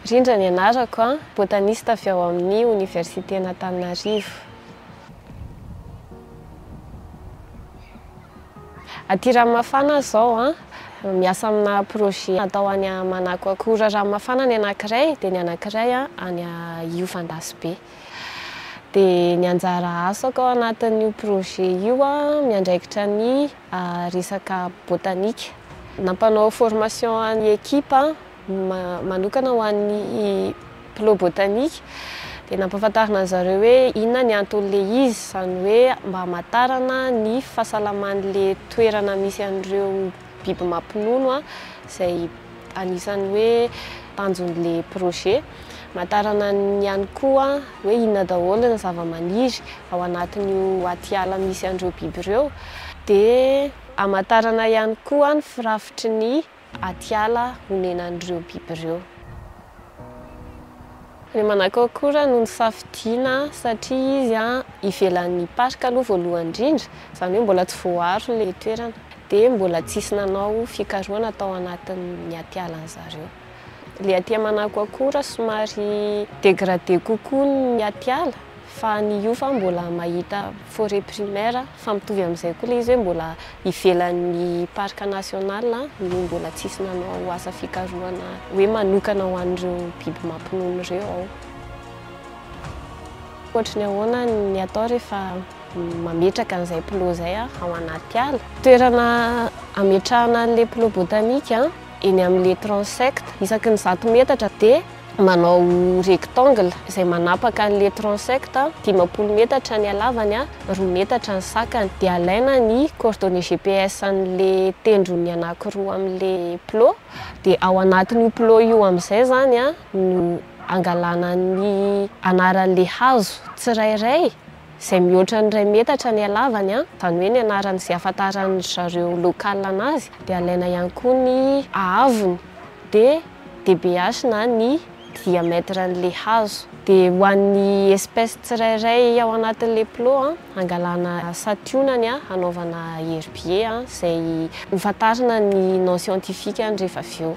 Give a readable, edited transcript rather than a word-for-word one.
Rindra ny anarako botaniste avy ao amin'ny Université Antananarivo. Aty Ranomafana zao miasa amina projet atao any manako akora Ranomafana ny anankiray dia ny anankiray any Iofandasibe. Dia ny anjara asako ao anatin'io projet io miandraikitra ny resaka botanika. Nampanao formation an'ny ekipa manokana ho an'ny pilo botanika dia nampahafantarina zareo hoe inona ny anton'le izy, izany hoe mba hamantarana ny fahasalaman'le toerana misy an'ireo biby mampinono izay anisan'ny hoe tanjon'le projet. Hamantarana ihany koa hoe inona daholo ny zava-maniry ao anatin'io atiala misy an'ireo biby ireo, dia hamantarana ihany koa ny firafitry ny atiala honenan'ireo biby ireo. Ny manako akora no nisafidiana satria izy ivelan'ny parika aloha voalohany indrindra, izany hoe mbola tsy voaaro ilay toerana, dia mbola tsisy nanao fikarohana tao anatin'ny atialan'zareo. Ilay aty manako akora somary dégradé kokoa ny atiala, fa ny Iofa mbola mahita forêt primaire fa mitovy amin'izay koa ilay izy hoe mbola ivelan'ny parc national no mbola tsisy nanao asa fikarohana hoe manokana ho an'ireo biby mampinono ireo ao. Ohatry ny ahoana ny atao rehefa mametraka an'izay pilo izay ao anaty ala. Toerana ametrahana an'ilay pilo botanika eny amin'ilay transecte isaky ny 100 metatra dia manao rectangle izay manapaka an'ilay transecte 50 metatra ny halavany 2 metatra ny sakany, dia alaina ny coordonnées GPS an'ilay tendrony anankiroa amin'ilay pilo, dia ao anatin'io pilo io amin'izay zany no angalana ny anaran'ilay hazo tsirairay izay mihoatra ny 2 metatra ny halavany, izany hoe ny anaran'izay ahafantaran'ny zareo local anazy, dia alaina ihany koa ny ahavony dia DBH na ny diamètre n'ilay hazo. Dia ho an'ny espèce tsirairay ao anatin'ilay pilo angalana sationany hanaovana herbier izay hofantarina ny non scientifique rehefa avy eo.